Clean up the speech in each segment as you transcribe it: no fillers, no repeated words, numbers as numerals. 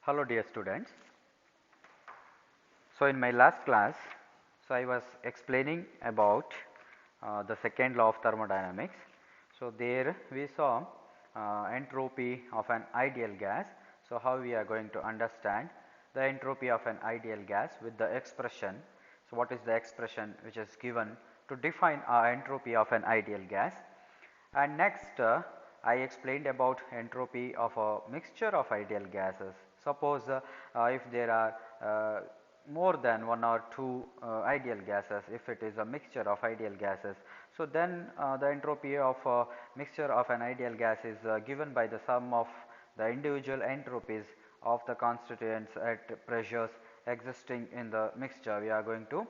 Hello dear students. So in my last class, I was explaining about the second law of thermodynamics. So there we saw entropy of an ideal gas. So how we are going to understand the entropy of an ideal gas with the expression. So what is the expression which is given to define entropy of an ideal gas? And next I explained about entropy of a mixture of ideal gases. Suppose if there are more than one or two ideal gases, if it is a mixture of ideal gases, so then the entropy of a mixture of an ideal gas is given by the sum of the individual entropies of the constituents at pressures existing in the mixture. We are going to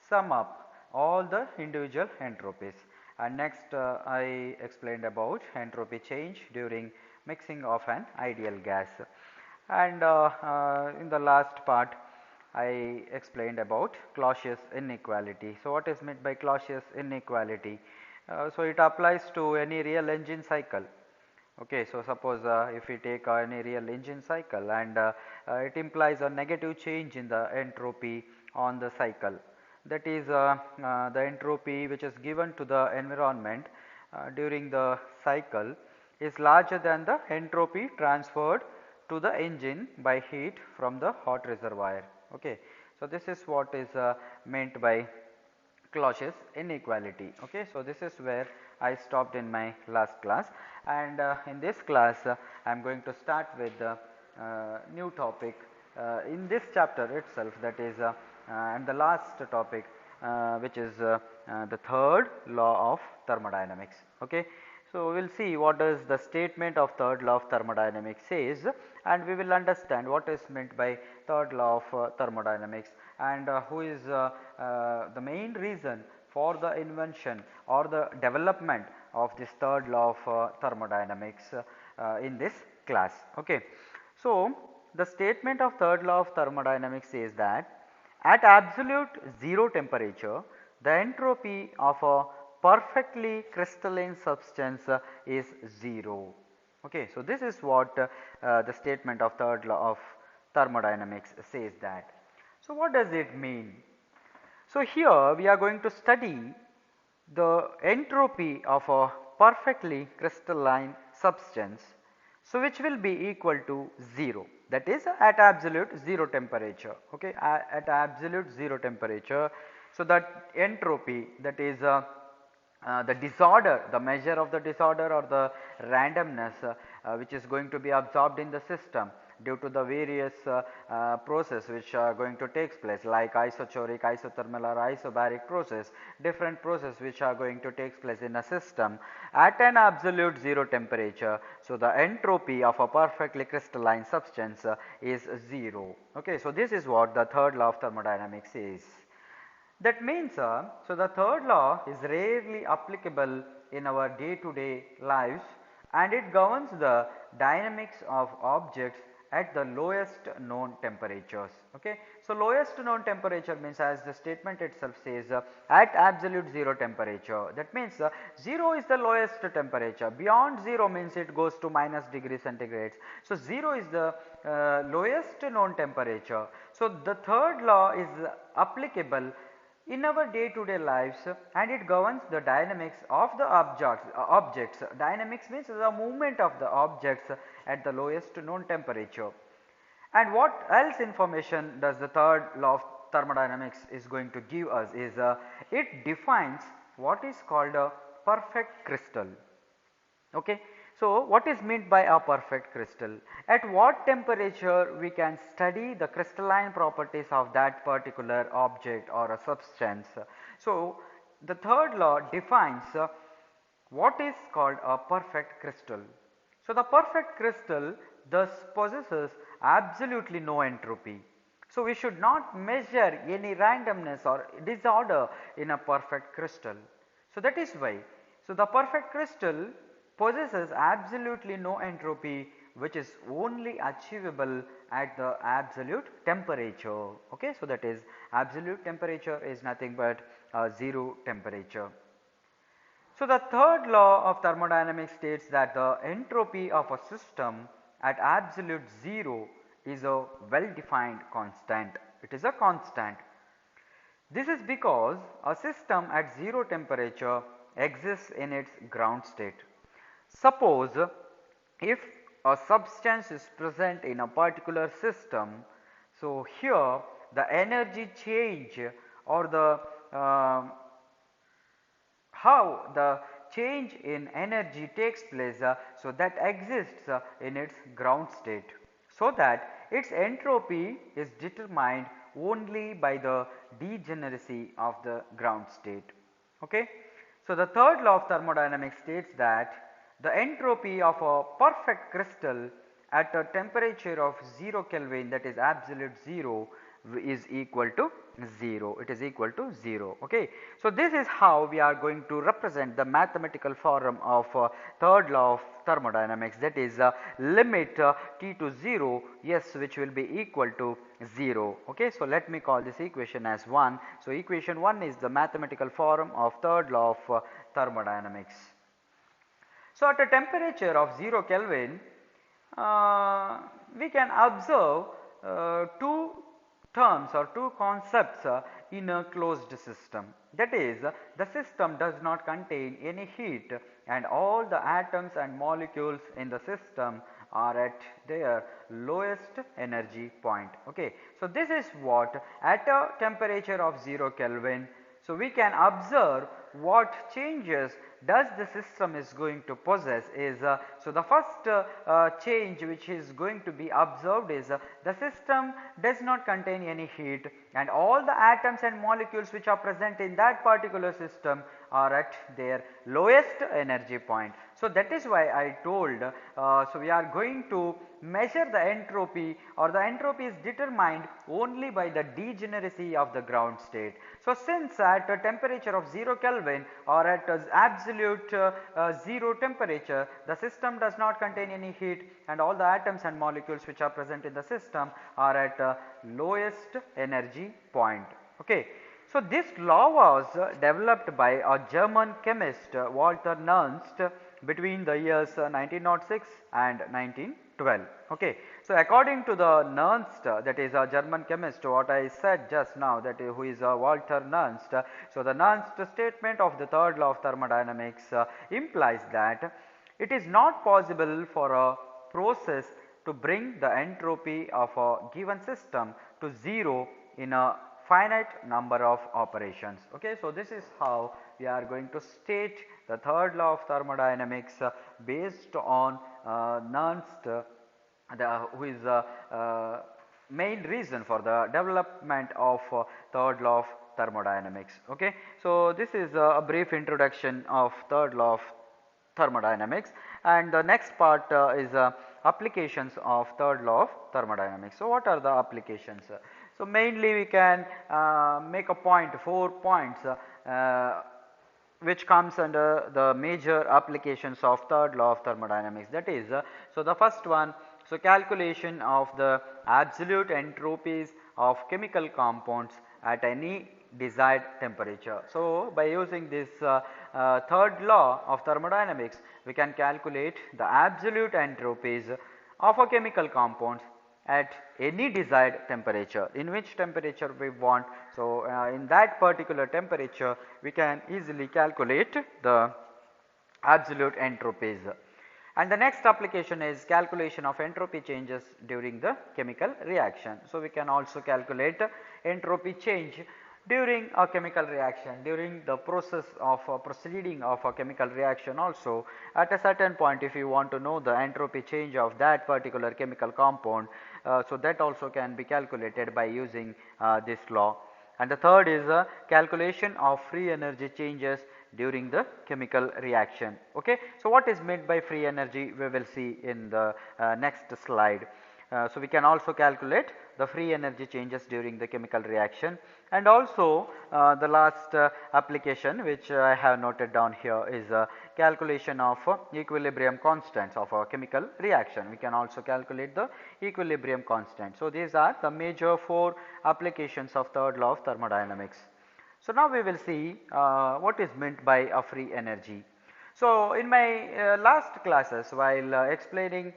sum up all the individual entropies. And next I explained about entropy change during mixing of an ideal gas. And in the last part I explained about Clausius inequality. So what is meant by Clausius inequality? So it applies to any real engine cycle. Okay, so suppose if we take any real engine cycle and it implies a negative change in the entropy on the cycle. That is the entropy which is given to the environment during the cycle is larger than the entropy transferred to the engine by heat from the hot reservoir. Okay. So this is what is meant by Clausius inequality. Okay. So this is where I stopped in my last class, and in this class I am going to start with the new topic in this chapter itself, that is and the last topic which is the third law of thermodynamics. Okay. So, we will see what does the statement of third law of thermodynamics says, and we will understand what is meant by third law of thermodynamics, and who is the main reason for the invention or the development of this third law of thermodynamics in this class. Okay. So, the statement of third law of thermodynamics says that at absolute 0 temperature, the entropy of a perfectly crystalline substance is 0. Okay. So, this is what the statement of third law of thermodynamics says that. So, what does it mean? So, here we are going to study the entropy of a perfectly crystalline substance, so which will be equal to 0, that is at absolute 0 temperature. Okay, at absolute 0 temperature. So, that entropy, that is the disorder, the measure of the disorder or the randomness which is going to be absorbed in the system due to the various process which are going to take place, like isochoric, isothermal or isobaric process, different process which are going to take place in a system at an absolute 0 temperature. So, the entropy of a perfectly crystalline substance is 0. Okay. So, this is what the third law of thermodynamics is. That means, so the third law is rarely applicable in our day to day lives, and it governs the dynamics of objects at the lowest known temperatures. Okay. So, lowest known temperature means, as the statement itself says, at absolute 0 temperature. That means 0 is the lowest temperature, beyond 0 means it goes to minus degree centigrades. So, 0 is the lowest known temperature. So, the third law is applicable in our day to day lives, and it governs the dynamics of the objects. Dynamics means the movement of the objects at the lowest known temperature. And what else information does the third law of thermodynamics is going to give us is it defines what is called a perfect crystal. Okay. So, what is meant by a perfect crystal? At what temperature we can study the crystalline properties of that particular object or a substance. So, the third law defines what is called a perfect crystal. So, the perfect crystal thus possesses absolutely no entropy. So, we should not measure any randomness or disorder in a perfect crystal. So, that is why. So, the perfect crystal possesses absolutely no entropy, which is only achievable at the absolute temperature. Okay. So, that is absolute temperature is nothing but 0 temperature. So, the third law of thermodynamics states that the entropy of a system at absolute 0 is a well defined constant. It is a constant. This is because a system at 0 temperature exists in its ground state. Suppose if a substance is present in a particular system, so here the energy change or the how the change in energy takes place, so that exists in its ground state, so that its entropy is determined only by the degeneracy of the ground state. Okay. So, the third law of thermodynamics states that the entropy of a perfect crystal at a temperature of 0 Kelvin, that is absolute 0, is equal to 0, it is equal to 0. Okay. So, this is how we are going to represent the mathematical form of third law of thermodynamics, that is limit T to 0, yes, which will be equal to 0. Okay. So, let me call this equation as 1. So, equation 1 is the mathematical form of third law of thermodynamics. So, at a temperature of 0 Kelvin, we can observe two terms or two concepts in a closed system. That is, the system does not contain any heat and all the atoms and molecules in the system are at their lowest energy point. Okay. So, this is what at a temperature of 0 Kelvin. So, we can observe what changes does the system is going to possess is, so the first change which is going to be observed is the system does not contain any heat and all the atoms and molecules which are present in that particular system are at their lowest energy point. So, that is why I told, so we are going to measure the entropy, or the entropy is determined only by the degeneracy of the ground state. So, since at a temperature of 0 Kelvin or at absolute 0 temperature, the system does not contain any heat and all the atoms and molecules which are present in the system are at lowest energy point. Okay. So, this law was developed by a German chemist Walther Nernst between the years 1906 and 1912. Okay. So, according to the Nernst, that is a German chemist, what I said just now, that is who is Walther Nernst. So, the Nernst statement of the third law of thermodynamics implies that it is not possible for a process to bring the entropy of a given system to 0 in a finite number of operations. Okay. So, this is how we are going to state the third law of thermodynamics based on Nernst, who is the main reason for the development of third law of thermodynamics. Okay. So, this is a brief introduction of third law of thermodynamics, and the next part is applications of third law of thermodynamics. So, what are the applications? So, mainly we can make a point, 4 points which comes under the major applications of third law of thermodynamics, that is, so the first one, so calculation of the absolute entropies of chemical compounds at any desired temperature. So, by using this third law of thermodynamics, we can calculate the absolute entropies of a chemical compounds at any desired temperature, in which temperature we want. So, in that particular temperature we can easily calculate the absolute entropies. And the next application is calculation of entropy changes during the chemical reaction. So, we can also calculate entropy change during a chemical reaction, during the process of proceeding of a chemical reaction also. At a certain point, if you want to know the entropy change of that particular chemical compound, so that also can be calculated by using this law. And the third is calculation of free energy changes during the chemical reaction. Okay. So, what is meant by free energy, we will see in the next slide. So, we can also calculate the free energy changes during the chemical reaction, and also the last application which I have noted down here is calculation of equilibrium constants of a chemical reaction. We can also calculate the equilibrium constant. So, these are the major 4 applications of third law of thermodynamics. So, now we will see what is meant by a free energy. So, in my last classes, while explaining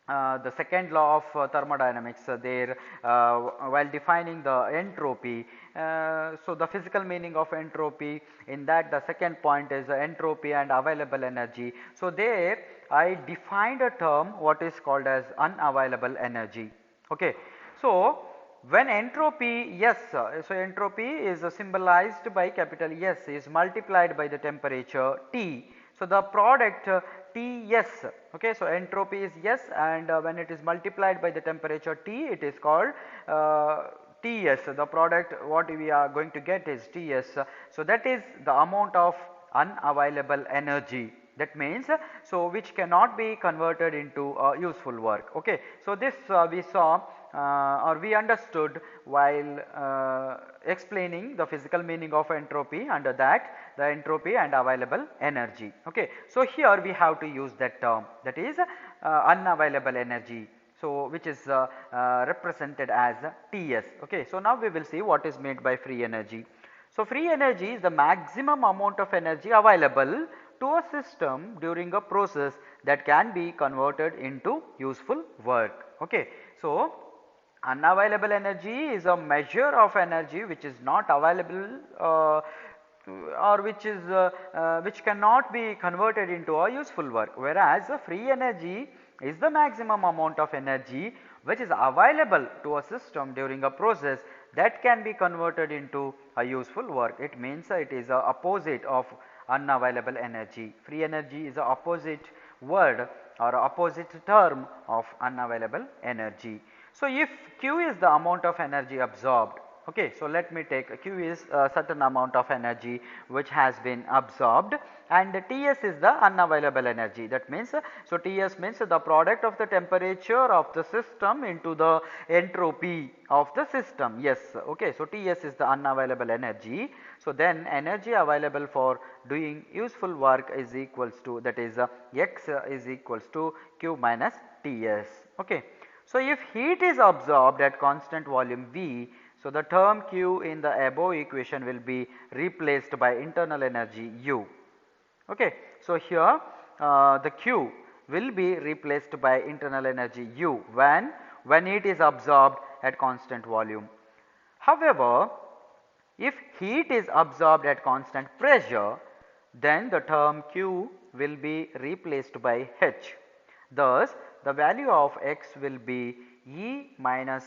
the second law of thermodynamics there while defining the entropy. So, the physical meaning of entropy, in that the second point is entropy and available energy. So, there I defined a term what is called as unavailable energy. Okay. So, when entropy S, so entropy is symbolized by capital S, is multiplied by the temperature T. So, the product Ts, okay. So, entropy is S, and when it is multiplied by the temperature T, it is called Ts. The product what we are going to get is Ts. So, that is the amount of unavailable energy, that means so which cannot be converted into useful work. Okay. So, this we saw or we understood while explaining the physical meaning of entropy, under that the entropy and available energy. Okay. So, here we have to use that term, that is unavailable energy. So, which is represented as Ts. Okay. So, now we will see what is meant by free energy. So, free energy is the maximum amount of energy available to a system during a process that can be converted into useful work. Okay. So, unavailable energy is a measure of energy which is not available or which cannot be converted into a useful work, whereas free energy is the maximum amount of energy which is available to a system during a process that can be converted into a useful work. It means it is a opposite of unavailable energy. Free energy is a opposite word or opposite term of unavailable energy. So, if Q is the amount of energy absorbed, okay. So, let me take Q is a certain amount of energy which has been absorbed, and Ts is the unavailable energy. That means, so Ts means the product of the temperature of the system into the entropy of the system. Yes, okay. So, Ts is the unavailable energy. So, then energy available for doing useful work is equals to, that is X is equals to Q minus Ts. Okay. So, if heat is absorbed at constant volume V, so the term Q in the above equation will be replaced by internal energy U. Okay. So, here the Q will be replaced by internal energy U when heat is absorbed at constant volume. However, if heat is absorbed at constant pressure, then the term Q will be replaced by H. Thus, the value of X will be E minus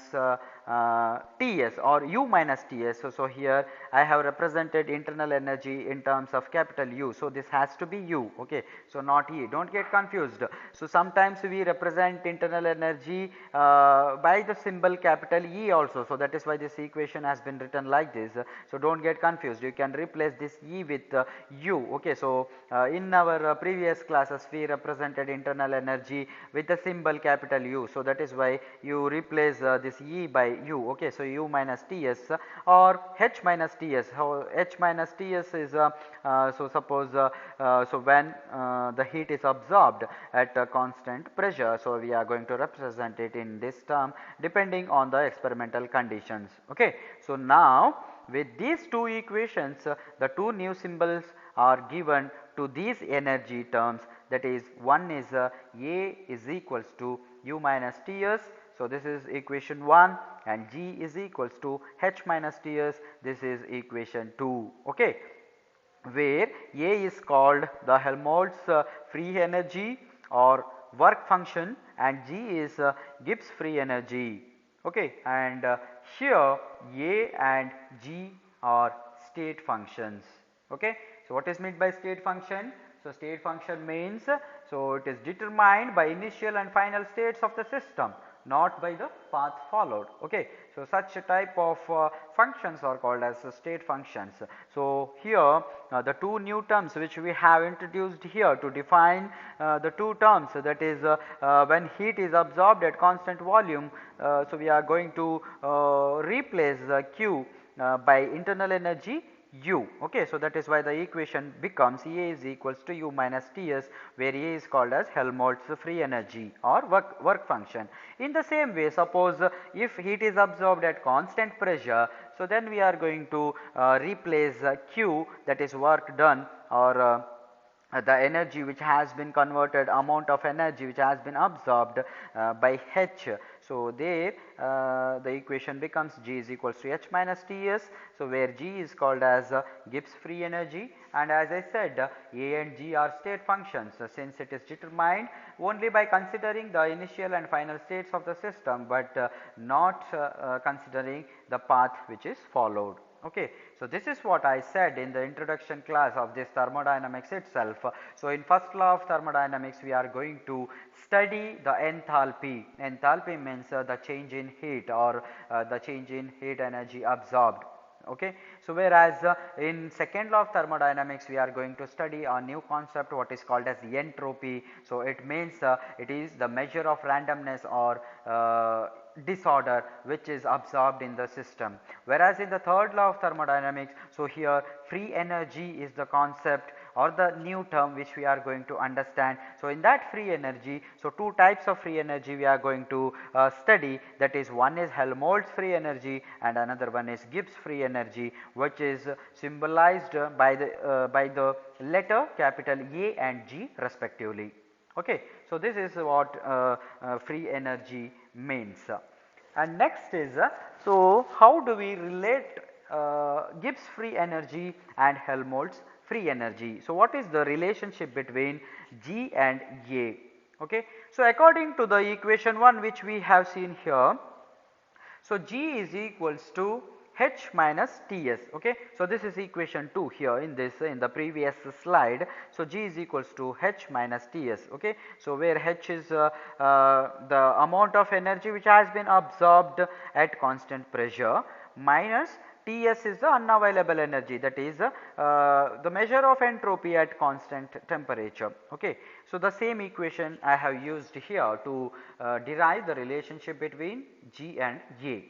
Ts or U minus Ts. So, here I have represented internal energy in terms of capital U. So, this has to be U, okay. So, not E, do not get confused. So, sometimes we represent internal energy by the symbol capital E also. So, that is why this equation has been written like this. So, do not get confused, you can replace this E with U, okay. So, in our previous classes we represented internal energy with the symbol capital U. So, that is why you replace this E by U, okay. So, U minus Ts or H minus Ts. How H minus Ts is so suppose so when the heat is absorbed at a constant pressure. So, we are going to represent it in this term depending on the experimental conditions, okay. So, now with these two equations the two new symbols are given to these energy terms, that is one is A is equals to U minus Ts. So, this is equation 1 and G is equals to H minus Ts, this is equation 2, okay, where A is called the Helmholtz free energy or work function and G is Gibbs free energy, okay, and here A and G are state functions, okay. So, what is meant by state function? So, state function means, so it is determined by initial and final states of the system, not by the path followed, okay. So, such a type of functions are called as state functions. So, here the two new terms which we have introduced here to define the two terms, that is when heat is absorbed at constant volume. So, we are going to replace Q by internal energy U, okay. So, that is why the equation becomes A is equals to U minus Ts, where A is called as Helmholtz free energy or work function. In the same way, suppose if heat is absorbed at constant pressure, so then we are going to replace Q, that is work done or the energy which has been converted, amount of energy which has been absorbed by H. So, there the equation becomes G is equals to H minus Ts. So, where G is called as Gibbs free energy, and as I said A and G are state functions, since it is determined only by considering the initial and final states of the system, but not considering the path which is followed. Okay. So, this is what I said in the introduction class of this thermodynamics itself. So, in first law of thermodynamics we are going to study the enthalpy. Enthalpy means the change in heat, or the change in heat energy absorbed. Okay. So, whereas in second law of thermodynamics we are going to study a new concept what is called as entropy. So, it means it is the measure of randomness or disorder which is absorbed in the system. Whereas in the third law of thermodynamics, so here free energy is the concept or the new term which we are going to understand. So, in that free energy, so two types of free energy we are going to study, that is one is Helmholtz free energy and another one is Gibbs free energy, which is symbolized by the letter capital A and G respectively. Okay. So, this is what free energy means. And next is, so how do we relate Gibbs free energy and Helmholtz free energy? So, what is the relationship between G and A? Okay. So, according to the equation 1 which we have seen here, so G is equals to H minus Ts. Okay. So, this is equation 2 here in this, in the previous slide. So, G is equals to H minus Ts. Okay. So, where H is the amount of energy which has been absorbed at constant pressure, minus Ts is the unavailable energy, that is the measure of entropy at constant temperature. Okay. So, the same equation I have used here to derive the relationship between G and A.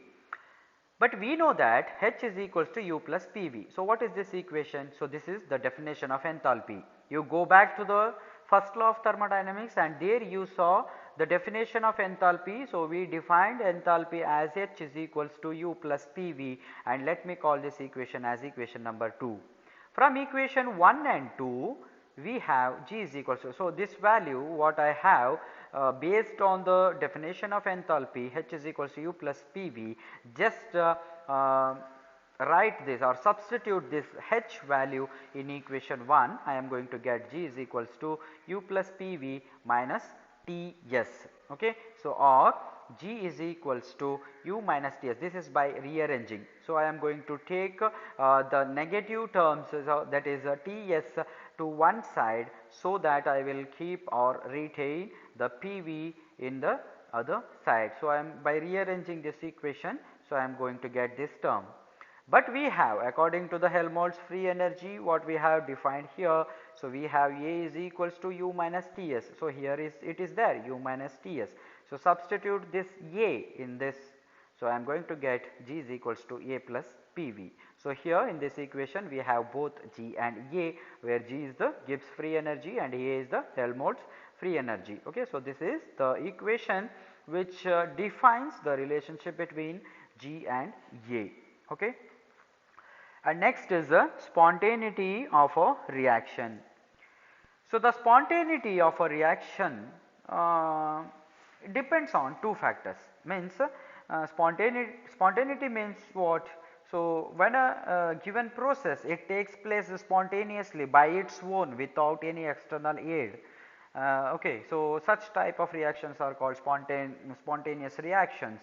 But we know that H is equals to U plus PV. So, what is this equation? So, this is the definition of enthalpy. You go back to the first law of thermodynamics and there you saw the definition of enthalpy. So, we defined enthalpy as H is equals to U plus PV, and let me call this equation as equation number 2. From equation 1 and 2 we have G is equals to, so this value what I have based on the definition of enthalpy, H is equals to U plus PV, just write this or substitute this H value in equation 1, I am going to get G is equals to U plus PV minus Ts. Okay. So, or G is equals to U minus Ts, this is by rearranging. So, I am going to take the negative terms, so that is Ts to one side, so that I will keep or retain the PV in the other side. So, I am by rearranging this equation, so I am going to get this term. But we have, according to the Helmholtz free energy what we have defined here, so we have A is equals to U minus Ts. So, here is it is there U minus Ts. So, substitute this A in this. So, I am going to get G is equals to A plus PV. So, here in this equation we have both G and A, where G is the Gibbs free energy and A is the Helmholtz free energy. Okay. So, this is the equation which defines the relationship between G and A. Okay. And next is the spontaneity of a reaction. So, the spontaneity of a reaction depends on two factors, means spontaneity means what? So, when a given process it takes place spontaneously by its own without any external aid. Okay. So, such type of reactions are called spontaneous reactions.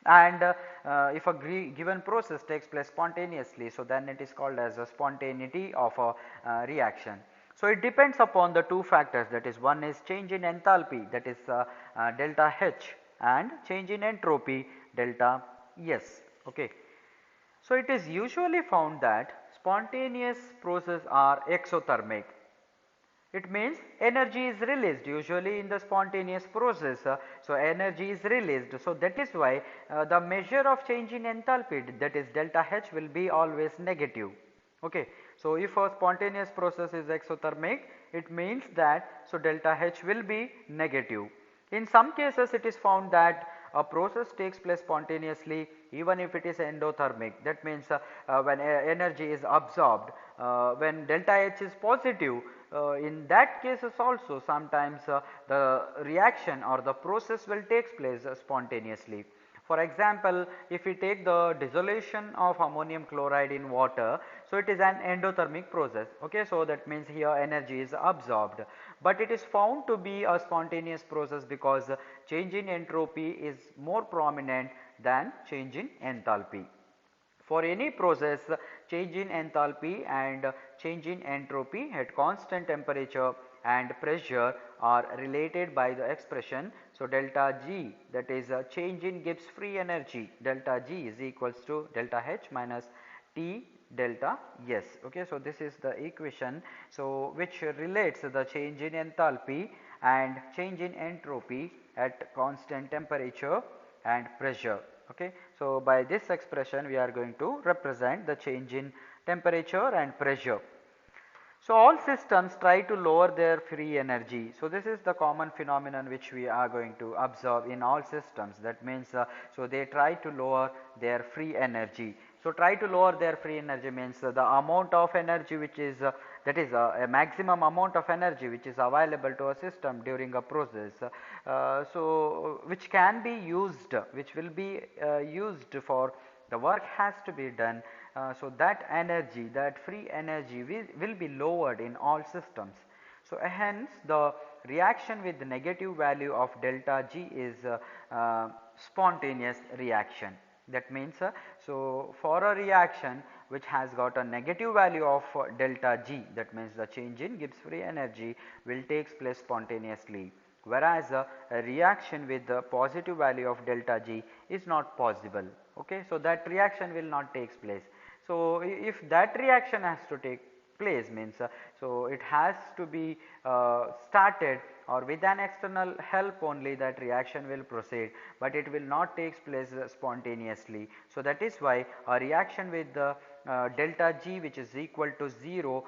And if a given process takes place spontaneously, so then it is called as a spontaneity of a reaction. So, it depends upon the two factors, that is one is change in enthalpy, that is delta H, and change in entropy delta S. Okay. So, it is usually found that spontaneous processes are exothermic. It means energy is released usually in the spontaneous process. So, energy is released. So, that is why the measure of change in enthalpy, that is delta H, will be always negative. Okay. So, if a spontaneous process is exothermic, it means that, so delta H will be negative. In some cases it is found that a process takes place spontaneously even if it is endothermic, that means when energy is absorbed, when delta H is positive, in that cases also sometimes the reaction or the process will take place spontaneously. For example, if we take the dissolution of ammonium chloride in water, so it is an endothermic process, okay. So that means here energy is absorbed, but it is found to be a spontaneous process because change in entropy is more prominent than change in enthalpy. For any process, change in enthalpy and change in entropy at constant temperature and pressure are related by the expression. So, delta G, that is a change in Gibbs free energy, delta G is equals to delta H minus T delta S. Okay. So, this is the equation, so which relates the change in enthalpy and change in entropy at constant temperature and pressure. Okay. So, by this expression we are going to represent the change in temperature and pressure. So, all systems try to lower their free energy. So, this is the common phenomenon which we are going to observe in all systems. That means, so they try to lower their free energy. So, try to lower their free energy means the amount of energy which is that is a maximum amount of energy which is available to a system during a process. So, which can be used, which will be used for the work has to be done. So, that energy, that free energy will be lowered in all systems. So, hence the reaction with the negative value of delta G is spontaneous reaction. That means, so for a reaction which has got a negative value of delta G, that means the change in Gibbs free energy will takes place spontaneously, whereas a reaction with the positive value of delta G is not possible. Okay. So, that reaction will not takes place. So, if that reaction has to take place means, so it has to be started or with an external help only that reaction will proceed, but it will not takes place spontaneously. So, that is why a reaction with the delta G which is equal to 0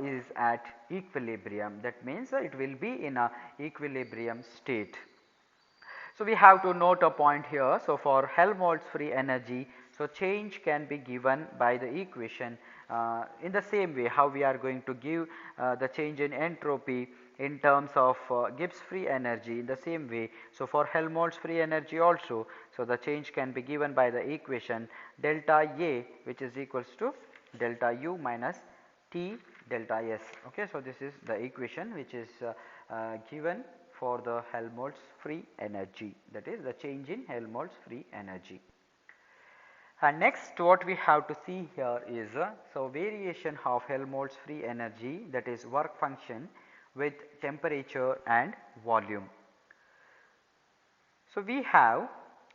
is at equilibrium. That means it will be in a equilibrium state. So, we have to note a point here. So, for Helmholtz free energy, so change can be given by the equation in the same way how we are going to give the change in entropy in terms of Gibbs free energy in the same way. So, for Helmholtz free energy also, so the change can be given by the equation delta A which is equals to delta U minus T delta S. Okay. So, this is the equation which is given for the Helmholtz free energy, that is the change in Helmholtz free energy. And next what we have to see here is so variation of Helmholtz free energy, that is work function with temperature and volume. So, we have,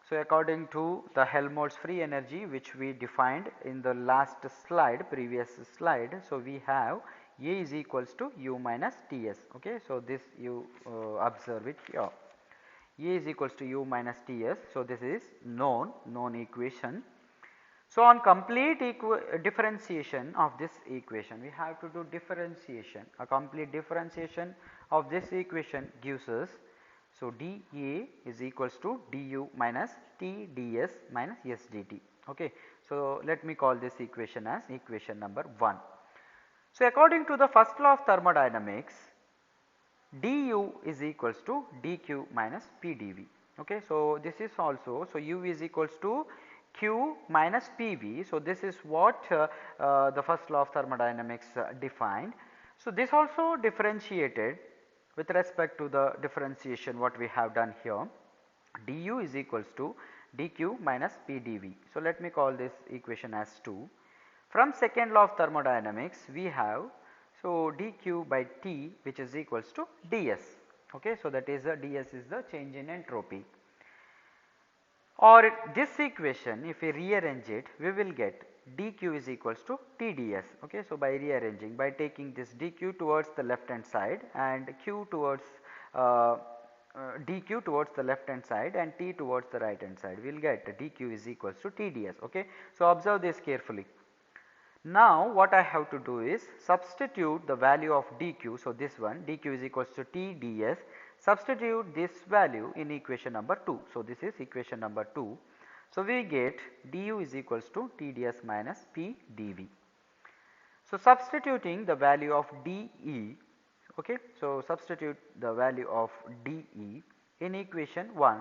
so according to the Helmholtz free energy which we defined in the last slide, previous slide. So, we have A is equals to U minus Ts. Okay. So, this you observe it here. A is equals to U minus Ts. So, this is known equation. So, on complete differentiation of this equation, we have to do differentiation. A complete differentiation of this equation gives us, so dA is equals to du minus T ds minus S dt. Okay. So, let me call this equation as equation number 1. So, according to the first law of thermodynamics, du is equals to dq minus pdv. Okay. So, this is also, so u is equals to q minus pv. So, this is what the first law of thermodynamics defined. So, this also differentiated with respect to the differentiation what we have done here, du is equals to dq minus pdv. So, let me call this equation as 2. From second law of thermodynamics we have, so dq by T which is equals to ds. Okay. So, that is ds is the change in entropy. Or this equation if we rearrange it, we will get dq is equals to Tds. Okay. So, by rearranging, by taking this dq towards the left hand side and q towards dq towards the left hand side and T towards the right hand side, we will get dq is equals to Tds. Okay. So, observe this carefully. Now, what I have to do is substitute the value of dq. So, this one dq is equals to T ds, substitute this value in equation number 2. So, this is equation number 2. So, we get du is equals to T ds minus P dv. So, substituting the value of dE Okay, so substitute the value of dE in equation 1.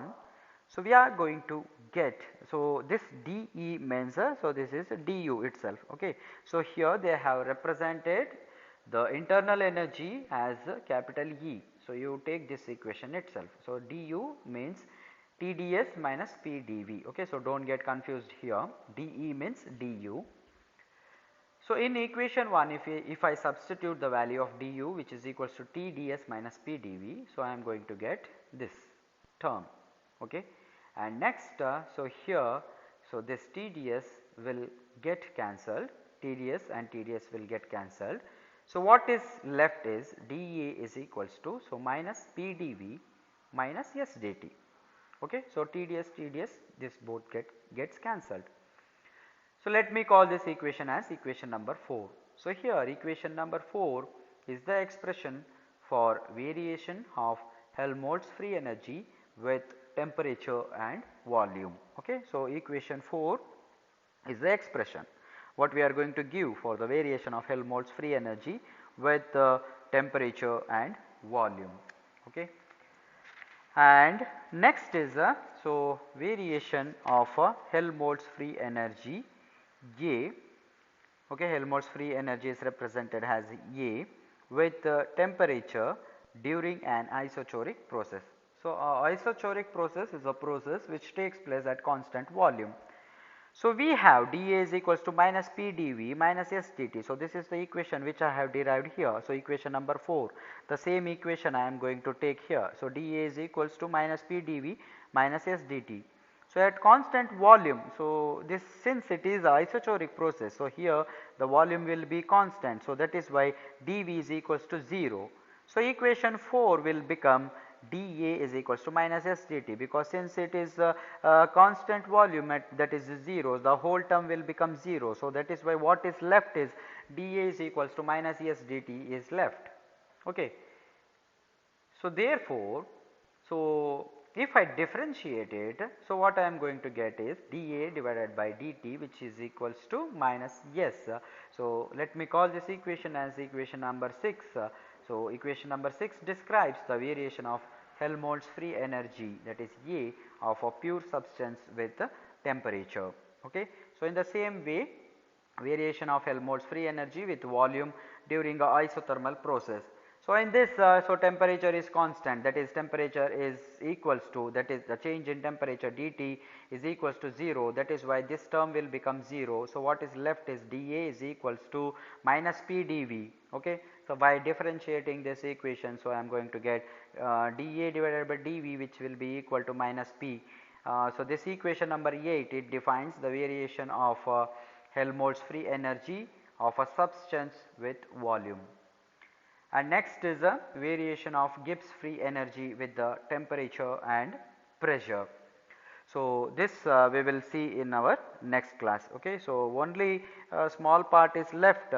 So we are going to get, so this dE means so this is du itself. Okay, so here they have represented the internal energy as capital E. So you take this equation itself. So du means TdS minus PdV. Okay, so don't get confused here. dE means du. So in equation 1, if I substitute the value of du, which is equals to T ds minus P dV, so I am going to get this term. Okay. And next, so here, so this T ds will get cancelled, T ds and T ds will get cancelled. So what is left is dA is equals to, so minus P dV minus S dt. Okay. So T ds, this both gets cancelled. So let me call this equation as equation number 4. So here equation number 4 is the expression for variation of Helmholtz free energy with temperature and volume. Okay. So equation 4 is the expression what we are going to give for the variation of Helmholtz free energy with temperature and volume. Okay. And next is so variation of Helmholtz free energy A. Okay, Helmholtz free energy is represented as A with temperature during an isochoric process. So isochoric process is a process which takes place at constant volume. So we have dA is equals to minus P dV minus S dt. So this is the equation which I have derived here. So equation number 4, the same equation I am going to take here. So dA is equals to minus P dV minus S dt. So at constant volume, so this since it is a isochoric process, so here the volume will be constant. So that is why dV is equals to 0. So equation 4 will become dA is equals to minus S dt, because since it is a constant volume that is 0, the whole term will become 0. So that is why what is left is dA is equals to minus S dt is left. Okay. So therefore, so if I differentiate it, so what I am going to get is dA divided by dt, which is equals to minus S. So let me call this equation as equation number 6. So equation number 6 describes the variation of Helmholtz free energy, that is A, of a pure substance with temperature. Okay. So in the same way, variation of Helmholtz free energy with volume during a isothermal process. So in this, so temperature is constant, that is temperature is equals to, that is the change in temperature dt is equals to 0, that is why this term will become 0. So what is left is dA is equals to minus P dV. Okay. So by differentiating this equation, so I am going to get dA divided by dV, which will be equal to minus P. So this equation number 8, it defines the variation of Helmholtz free energy of a substance with volume. And next is a variation of Gibbs free energy with the temperature and pressure. So this we will see in our next class. Okay. So only a small part is left.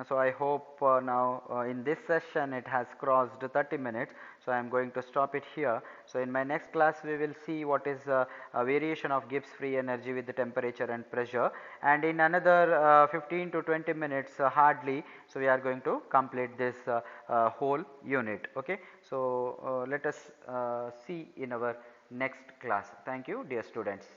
So I hope now in this session it has crossed 30 minutes. So I am going to stop it here. So in my next class we will see what is a variation of Gibbs free energy with the temperature and pressure, and in another 15 to 20 minutes hardly, so we are going to complete this whole unit. Okay. So let us see in our next class. Thank you, dear students.